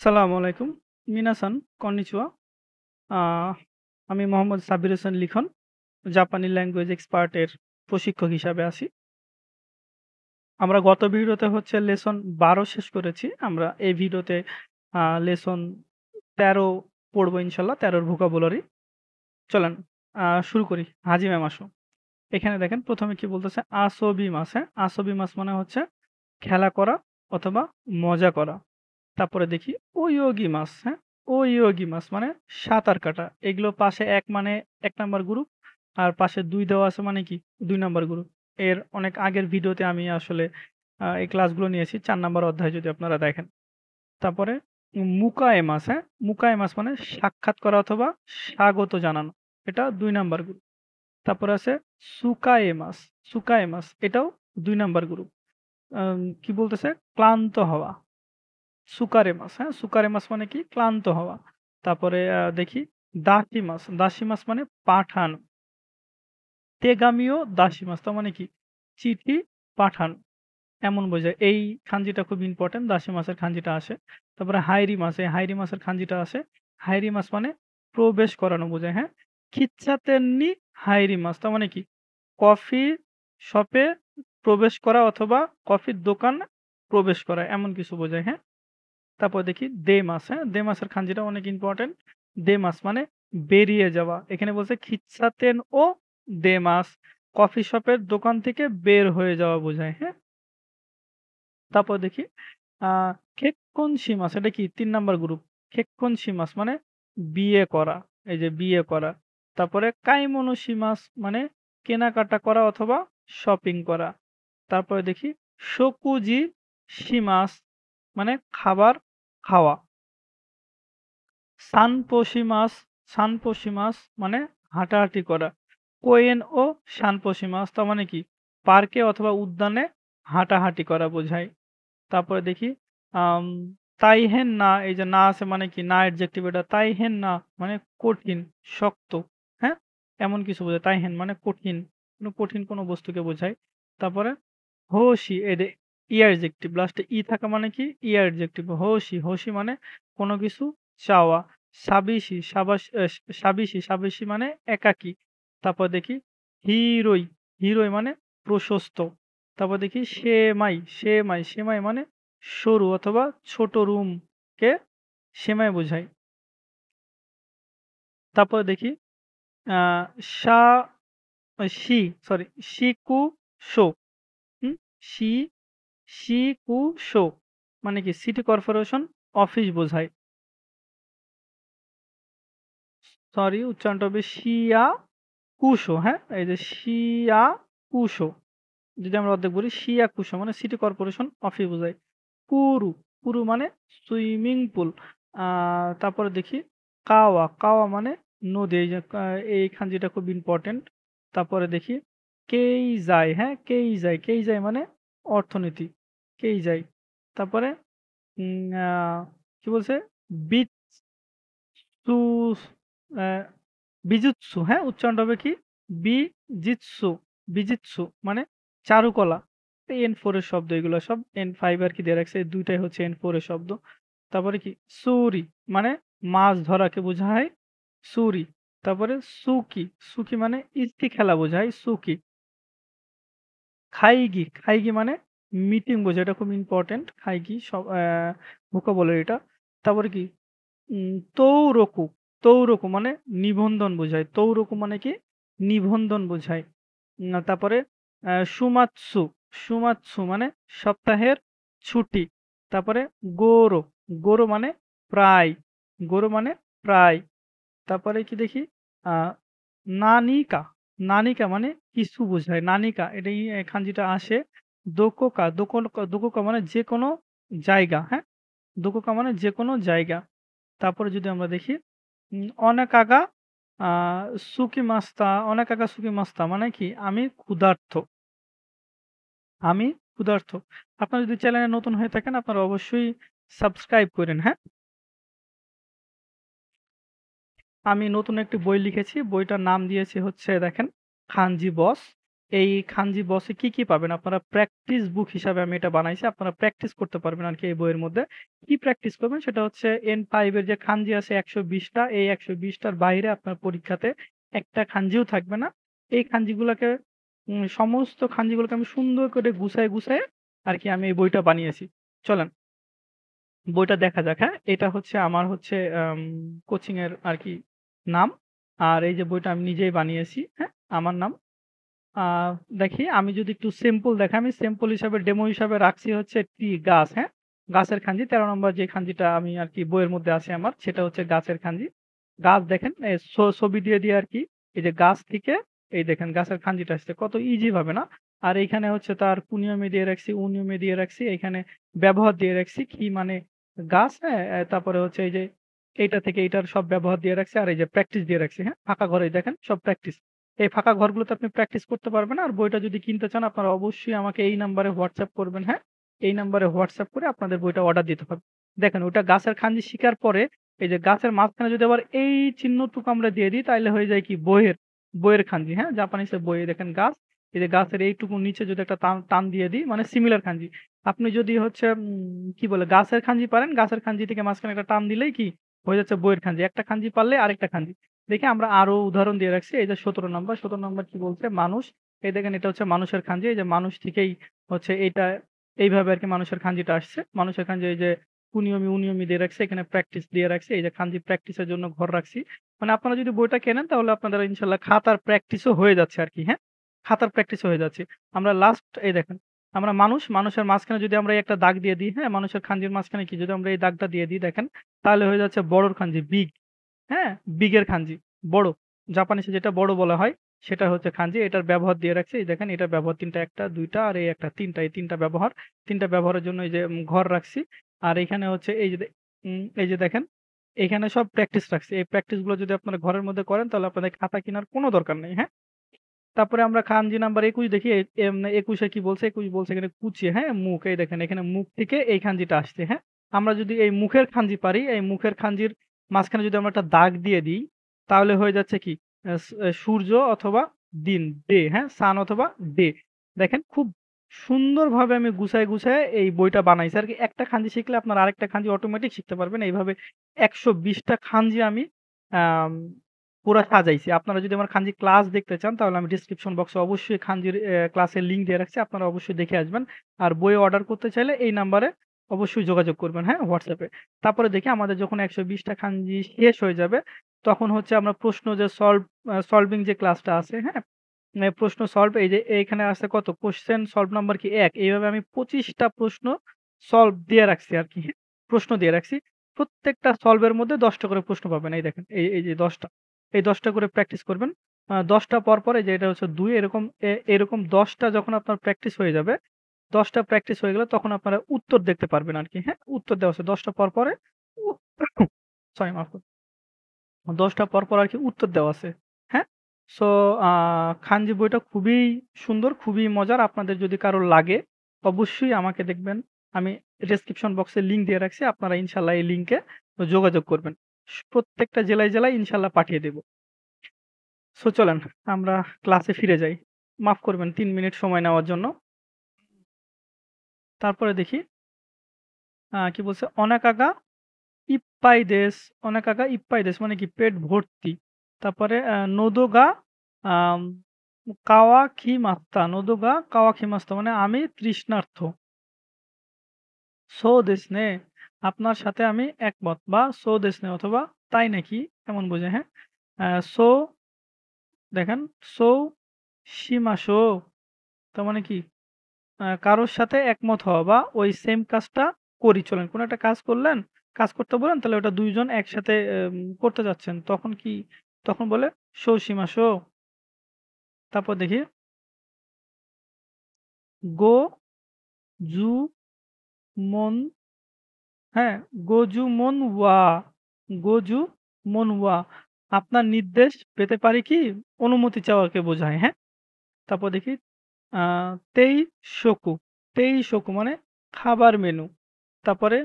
আসসালামু আলাইকুম। মিনাসান, কন্নিচিওয়া। আ আমি মোহাম্মদ সাব্বির হোসেন লিখন, জাপানি ল্যাঙ্গুয়েজ এক্সপার্ট এর প্রশিক্ষক হিসাবে আছি। আমরা গত ভিডিওতে হচ্ছে লেসন ১২ শেষ করেছি। আমরা এই ভিডিওতে লেসন ১৩ পড়বো ইনশাআল্লাহ, ১৩ র ভোকাবুলারি। চলেন শুরু করি। হাজি ম্যাম আসো। এখানে দেখেন ১ম এ কি বলতেছে? আসোবিমাস, হ্যাঁ? আসোবিমাস মানে হচ্ছে খেলা করা অথবা মজা করা। তারপরে দেখি ওইয়োগি মাছ, হ্যাঁ? ওইয়োগি মাছ মানে সাঁতার কাটা। এগুলো পাশে ১ মানে ১ নাম্বার গ্রুপ, আর পাশে ২ দেওয়া আছে মানে কি ২ নাম্বার গ্রুপ। এর অনেক আগের ভিডিওতে আমি আসলে এই ক্লাসগুলো নিয়েছি ৪ নাম্বার অধ্যায় যদি আপনারা দেখেন। তারপরে মুকায়ে মাছ, হ্যাঁ? মুকায়ে মাছ মানে সাক্ষাৎ করা অথবা স্বাগত জানানো। এটা ২ নাম্বার গ্রুপ। তারপরে আছে সুকায়ে মাছ, সুকায়ে মাছ এটাও ২ নাম্বার গ্রুপ। কি বলতেছে? ক্লান্ত হওয়া। সুকারে মাছ, হ্যাঁ? সুকারে মাছ মানে কি? ক্লান্ত হওয়া। তারপরে দেখি দাসি মাছ। দাসি মাছ মানে পাঠানো। তেগামিও দাসি মাছ তার মানে কি? চিঠি পাঠানো। এমন বোঝায়। এই খাঞ্জিটা খুব ইম্পোর্টেন্ট। দাসি মাছের খাঞ্জিটা আসে। তারপরে হাইরি মাছ। এই হাইরি মাছের খাঞ্জিটা আসে। হাইরি মাছ মানে প্রবেশ করানো বোঝায়, হ্যাঁ? খিচ্ছাতেন্নি হাইরি মাছ তার মানে কি? কফি শপে প্রবেশ করা অথবা কফির দোকানে প্রবেশ করা এমন কিছু বোঝায়, হ্যাঁ? তারপর দেখি দে মাস, হ্যাঁ? দে মাসের খাঞ্জিটা অনেক ইম্পোর্টেন্ট। দে মাস মানে বেরিয়ে যাওয়া। এখানে বলছে খিচ্ছাতেন ও দে মাস কফি শপের দোকান থেকে বের হয়ে যাওয়া বোঝায়, হ্যাঁ? তারপর দেখি আ কেক্কনশিমাস এটা কি ৩ নাম্বার গ্রুপ। কেক্কনশিমাস মানে বিয়ে করা। এই যে বিয়ে করা। তারপরে কাইমোনোশিমাস মানে কেনাকাটা করা অথবা শপিং করা। তারপরে দেখি শোকুজি শিমাস মানে খাবার খাওয়া। সানপোশিমাস, সানপোশিমাস মানে হাঁটাহাঁটি করা। কোয়েন ও সানপোশিমাস তার মানে কি? পার্কে অথবা উদ্যানে হাঁটাহাঁটি করা বোঝায়। তারপরে দেখি আম তাইহেন না, এই যে না আছে মানে কি? না অ্যাডজেক্টিভ এটা। তাইহেন না মানে কঠিন, শক্ত, হ্যাঁ? এমন কিছু বোঝায়। তাইহেন মানে কঠিন, কঠিন কোনো বস্তুকে বোঝায়। তারপরে হোশি এই যে ই অ্যাডজেক্টিভ লাস্টে ই থাকা মানে কি? ই অ্যাডজেক্টিভ। হোশি, হোশি মানে কোনো কিছু চাওয়া। সাবিশি, সাবিশি, সাবিশি মানে একাকী। তারপর দেখি হিরোই, হিরোই মানে প্রশস্ত। তারপর দেখি সেমাই, সেমাই, সেমাই মানে সরু অথবা ছোট রুমকে সেমাই বোঝায়। তারপরে দেখি আ সা শি সরি শিকুশো, হুম? শি শিকুশো মানে কি? সিটি কর্পোরেশন অফিস বোঝায়। সরি উচ্চারণটা হবে শিয়াকুশো, হ্যাঁ? এই যে শিয়াকুশো যদি আমরা অর্ধেক বলি শিয়াকুশো মানে সিটি কর্পোরেশন অফিস বোঝায়। কুরু, কুরু মানে সুইমিং পুল। আ তারপরে দেখি কাওয়া, কাওয়া মানে নদী। এই যে এই খাঞ্জিটা খুব ইম্পোর্টেন্ট। তারপরে দেখি কেইজাই, হ্যাঁ? কেইজাই, কেইজাই মানে অর্থনীতি। কেইজাই। তারপরে আ কি বলছে? বিৎসু অ্যা বিজুৎসু, হ্যাঁ? উচ্চারণটা হবে কি? বিজিৎসু, বিজিৎসু মানে চারুকলা। এই N4 এর শব্দ এগুলো সব N5 আরকি দিয়ে রাখছে। এই ২ টাই হচ্ছে N4 এর শব্দ। তারপরে কি? সুরি মানে মাছ ধরাকে বোঝায় সুরি। তারপরে সুকি, সুকি মানে ইস্তি খেলা বোঝায় সুকি। খাইগি, খাইগি মানে মিটিং বোঝায়। এটা খুব ইম্পোর্টেন্ট। খাইগি ভোকাবুলারি এটা। তারপরে কি? তৌরকু, তৌরকু মানে নিবন্ধন বোঝায়। তৌরকু মানে কি? নিবন্ধন বোঝায়। তারপরে সুমাৎসু, সুমাৎসু মানে সপ্তাহের ছুটি। তারপরে গোরো, গোরো মানে প্রায়, গোরো মানে প্রায়। তারপরে কি দেখি? আ নানিকা, নানিকা মানে কিছু বোঝায়। নানিকা এটাই খাঞ্জিটা আসে দোকোকা, দোকোকা মানে যেকোনো জায়গা, হ্যাঁ? দোকোকা মানে যেকোনো জায়গা। তারপরে যদি আমরা দেখি অনেকাগা আ সুকিমাস্তা, অনেকাগা সুকিমাস্তা মানে কি? আমি ক্ষুধার্ত, আমি ক্ষুধার্ত। আপনারা যদি চ্যানেলে নতুন হয়ে থাকেন আপনারা অবশ্যই সাবস্ক্রাইব করেন, হ্যাঁ? আমি নতুন একটি বই লিখেছি। বইটার নাম দিয়েছি হচ্ছে দেখেন 'খানজি বস'। এই খানজি বসে কি পাবেন? আপনারা প্র্যাকটিস বুক হিসাবে আমি এটা বানাইছি। আপনারা প্র্যাকটিস করতে পারবেন আরকি এই বইয়ের মধ্যে। কি প্র্যাকটিস করবেন? সেটা হচ্ছে N5 এর যে খানজি আছে ১২০ টা, এই ১২০ টার বাইরে আপনার পরীক্ষাতে একটা খানজিও থাকবে না। এই খানজিগুলাকে সমস্ত খানজিগুলোকে আমি সুন্দর করে গুছায়ে আরকি আমি এই বইটা বানিয়েছি। চলেন বইটা দেখা যাক, হ্যাঁ? এটা হচ্ছে আমার হচ্ছে কোচিং এর আরকি নাম। আর এই যে বইটা আমি নিজেই বানিয়েছি, হ্যাঁ? আমার নাম। আ দেখি আমি যদি একটু সিম্পল দেখাই, আমি সিম্পল হিসাবে ডেমো হিসাবে রাখছি হচ্ছে গাছ, হ্যাঁ? গাছের খাঞ্জি ১৩ নম্বর যে খাঞ্জিটা আমি আরকি বইয়ের মধ্যে আছে আমার সেটা হচ্ছে গাছের খাঞ্জি। গাছ দেখেন ছবি দিয়ে আরকি এই যে গাছ থেকে এই দেখেন গাছের খাঞ্জিটা আসছে কত ইজি ভাবে না? আর এইখানে হচ্ছে তার কুনিয়মে দিয়ে রাখছি, উনিয়মে দিয়ে রাখছি, এখানে ব্যবহার দিয়ে রাখছি কি মানে গাছ, হ্যাঁ? তারপরে হচ্ছে এই যে এইটা থেকে এইটার সব ব্যবহার দিয়ে রাখছি আর এই যে প্র্যাকটিস দিয়ে রাখছি, হ্যাঁ? ফাঁকা ঘরে দেখেন সব প্র্যাকটিস। এই ফাঁকা ঘরগুলোতে আপনি প্র্যাকটিস করতে পারবেন। আর বইটা যদি কিনতে চান আপনারা অবশ্যই আমাকে এই নাম্বারে হোয়াটসঅ্যাপ করবেন, হ্যাঁ? এই নাম্বারে হোয়াটসঅ্যাপ করে আপনাদের বইটা অর্ডার দিতে হবে। দেখেন ওটা গাছের খাঞ্জি শিকার পরে এই যে গাছের মাঝখানে যদি আবার এই চিহ্নটুকু আমরা দিয়ে দিই তাইলে হয়ে যায় কি বইয়ের খাঞ্জি, হ্যাঁ? জাপানিজের বইয়ে দেখেন গাছ, এই যে গাছের এইটুকু নিচে যদি একটা টান দিয়ে দিই মানে সিমিলার খাঞ্জি। আপনি যদি হচ্ছে কি বলে গাছের খাঞ্জি পারেন, গাছের খাঞ্জি থেকে মাঝখানে একটা টান দিলেই কি হয়ে যাচ্ছে বইয়ের খাঞ্জি। একটা খাঞ্জি পারলে আরেকটা খাঞ্জি। দেখি আমরা আরো উদাহরণ দিয়ে রাখছি। এই যে ১৭ নাম্বার, ১৭ নাম্বার কি বলছে? মানুষ। এই দেখেন এটা হচ্ছে মানুষের খাঞ্জি। এই যে মানুষ থেকেই হচ্ছে এইটা এইভাবে আরকি মানুষের খাঞ্জিটা আসছে। মানুষের খাঞ্জি এই যে কুনিয়মি, উনিয়মি দিয়ে রাখছি। এখানে প্র্যাকটিস দিয়ে রাখছি। এই যে খাঞ্জি প্র্যাকটিসের জন্য ঘর রাখছি। মানে আপনারা যদি বইটা কেনেন তাহলে আপনাদের ইনশাআল্লাহ খাতার প্র্যাকটিসও হয়ে যাচ্ছে আরকি, হ্যাঁ? খাতার প্র্যাকটিসও হয়ে যাচ্ছে। আমরা লাস্ট এই দেখেন, আমরা মানুষের মাঝখানে যদি আমরা এই একটা দাগ দিয়ে দিই, হ্যাঁ? মানুষের খাঞ্জির মাঝখানে কি যদি আমরা এই দাগটা দিয়ে দিই দেখেন, তাহলে হয়ে যাচ্ছে বড়র খাঞ্জি বিগ। হ্যাঁ? বিগের খাঞ্জি, বড়। জাপানিজে যেটা বড় বলা হয়, সেটা হচ্ছে খাঞ্জি। এটার ব্যবহার দিয়ে রাখছি। এই দেখেন এটার ব্যবহার ৩ টা, ১ টা, ২ টা আর এই একটা ৩ টা। এই ৩ টা ব্যবহার। ৩ টা ব্যবহারের জন্য এই যে ঘর রাখছি। আর এখানে হচ্ছে এই যে দেখেন, এখানে সব প্র্যাকটিস রাখছি। এই প্র্যাকটিস গুলো যদি আপনারা ঘরের মধ্যে করেন তাহলে আপনাদের খাতা কেনার কোনো দরকার নেই, হ্যাঁ? তারপরে আমরা খানজি নাম্বার ২১ দেখি। ২১ এ কি বলছে? ২১ বলছে এখানে কুচি, হ্যাঁ? মুখ। এই দেখেন এখানে মুখ থেকে এই খানজিটা আসছে, হ্যাঁ? আমরা যদি এই মুখের খানজি পারি, এই মুখের খানজির মাঝখানে যদি আমরা একটা দাগ দিয়ে দিই, তাহলে হয়ে যাচ্ছে কি? সূর্য অথবা দিন, ডে, হ্যাঁ? সান অথবা ডে। দেখেন খুব সুন্দরভাবে আমি গুছায়ে এই বইটা বানাইছি আরকি। একটা খানজি শিখলে আপনার আরেকটা খানজি অটোমেটিক শিখতে পারবেন। এইভাবে ১২০ টা খানজি আমি আম পুরা সাজাইছি। আপনারা যদি আমার খানজি ক্লাস দেখতে চান তাহলে আমি ডেসক্রিপশন বক্সে অবশ্যই খানজির ক্লাসের লিংক দিয়ে রাখছি। আপনারা অবশ্যই দেখে আসবেন। আর বই অর্ডার করতে চাইলে এই নাম্বারে অবশ্যই যোগাযোগ করবেন, হ্যাঁ? হোয়াটসঅ্যাপে। তারপরে দেখি আমাদের যখন ১২০ টা খানজি শেষ হয়ে যাবে, তখন হচ্ছে আমরা প্রশ্ন যে সলভিং যে ক্লাসটা আছে, হ্যাঁ? প্রশ্ন সলভ এই যে এইখানে আছে কত? কোয়েশ্চেন সলভ নাম্বার কি ১ এইভাবে আমি ২৫ টা প্রশ্ন সলভ দিয়ে রাখছি আরকি, হ্যাঁ? প্রশ্ন দিয়ে রাখছি। প্রত্যেকটা সলভের মধ্যে ১০ টা করে প্রশ্ন পাবেন। এই দেখেন এই যে ১০ টা। এই ১০ টা করে প্র্যাকটিস করবেন। ১০ টা পর এই যে এটা হচ্ছে ২ এরকম ১০ টা যখন আপনার প্র্যাকটিস হয়ে যাবে, ১০ টা প্র্যাকটিস হয়ে গেলে তখন আপনারা উত্তর দেখতে পারবেন আরকি, হ্যাঁ? উত্তর দেওয়া আছে ১০ টা পরে উ সরি মাফ করবেন। ১০ টা পর আরকি উত্তর দেওয়া আছে। হ্যাঁ? সো আ খানজি বইটা খুবই সুন্দর, খুবই মজার। আপনাদের যদি কারো লাগে অবশ্যই আমাকে দেখবেন আমি ডেসক্রিপশন বক্সে লিংক দিয়ে রাখছি। আপনারা ইনশাআল্লাহ এই লিংকে যোগাযোগ করবেন। প্রত্যেকটা জেলায় ইনশাআল্লাহ পাঠিয়ে দেব। সো চলেন আমরা ক্লাসে ফিরে যাই। মাফ করবেন ৩ মিনিট সময় নেওয়ার জন্য। তারপরে দেখি কি বলছে? অনেকাগা ইপ্পাই দেশ মানে কি পেট ভর্তি। তারপরে নোদোগা আম কাওয়াকিমাস্তা মানে আমি তৃষ্ণার্ত। সো দেশনে আপনার সাথে আমি একমত বা সো দেশনে অথবা তাই নাকি এমন বোঝায়, হ্যাঁ? সো দেখেন সো শিমাশো তার মানে কি? কারোর সাথে একমত হওয়া বা ওই সেম কাজটা করি চলেন। কোন একটা কাজ করলেন, কাজ করতে বললেন তাহলে ওটা ২ জন একসাথে করতে যাচ্ছেন। তখন কি? তখন বলে "শো সীমা শো"। তারপর দেখি "গো জু মন" হ্যাঁ? "গোজু মন ওয়া" "গোজু মন ওয়া" আপনার নির্দেশ পেতে পারি কি? অনুমতি চাওয়াকে বোঝায়, হ্যাঁ? তারপর দেখি আ তেই শোকু মানে খাবার মেনু। তারপরে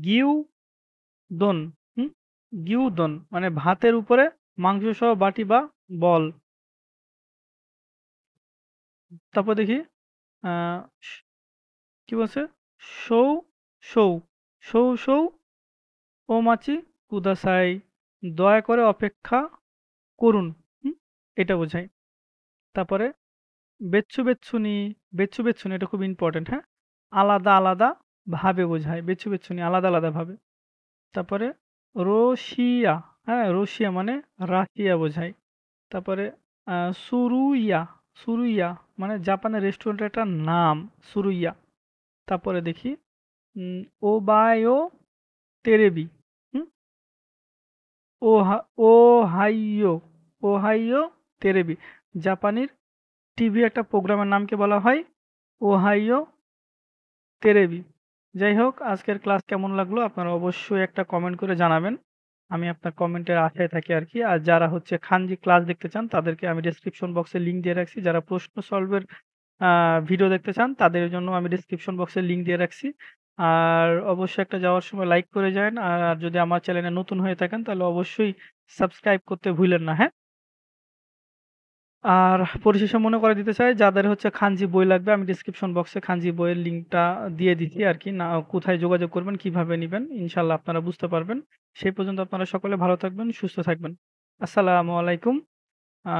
গিউদোন হুম? গিউদোন মানে ভাতের উপরে মাংসসহ বাটি বা বল। তারপর দেখি আ স কি বলছে? সৌ, সৌ, সৌ, সৌ ও মাচি কুদাসাই। দয়া করে অপেক্ষা করুন। হুম? এটা বোঝায়। তারপরে বেচ্ছু, বেচ্ছুনি, বেচ্ছু, বেচ্ছুনি এটা খুব ইম্পোর্টেন্ট, হ্যাঁ? আলাদা, আলাদা ভাবে বোঝায়। বেচ্ছু, বেচ্ছুনি আলাদা, আলাদা ভাবে। তারপরে রোশিয়া, হ্যাঁ? রশিয়া মানে রাশিয়া বোঝায়। তারপরে আ সুরুইয়া, সুরুইয়া মানে জাপানের রেস্টুরেন্টের একটা নাম সুরুইয়া। তারপরে দেখি উম ওবায়ো তেরেবি, হুম? ওহা ওহাইয়ো, ওহাইয়ো তেরেবি। জাপানির টিভি একটা প্রোগ্রামের নামকে বলা হয় ওহাইয়ো তেরেবি। যাই হোক আজকের ক্লাস কেমন লাগলো আপনারা অবশ্যই একটা কমেন্ট করে জানাবেন। আমি আপনার কমেন্টের আশায় থাকি আরকি। আর যারা হচ্ছে খানজি ক্লাস দেখতে চান তাদেরকে আমি ডেসক্রিপশন বক্সে লিংক দিয়ে রাখছি। যারা প্রশ্ন সলভের আ ভিডিও দেখতে চান তাদের জন্য আমি ডেসক্রিপশন বক্সে লিংক দিয়ে রাখছি। আর অবশ্যই একটা যাওয়ার সময় লাইক করে যায়েন। আর যদি আমার চ্যানেলে নতুন হয়ে থাকেন তাহলে অবশ্যই সাবস্ক্রাইব করতে ভুলেন না, হ্যাঁ? আর পরিশেষে মনে করে দিতে চাই যাদের হচ্ছে খানজি বই লাগবে আমি ডেসক্রিপশন বক্সে খানজি বইয়ের লিংকটা দিয়ে দিচ্ছি আরকি। না কোথায় যোগাযোগ করবেন, কিভাবে নিবেন ইনশাআল্লাহ আপনারা বুঝতে পারবেন। সেই পর্যন্ত আপনারা সকলে ভালো থাকবেন, সুস্থ থাকবেন। আসসালামু আলাইকুম। আ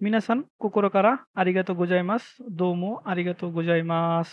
মিনাসান কোকোরো কারা আরিগাতো গোজাইমাস। দোমো আরিগাতো গোজাইমাস।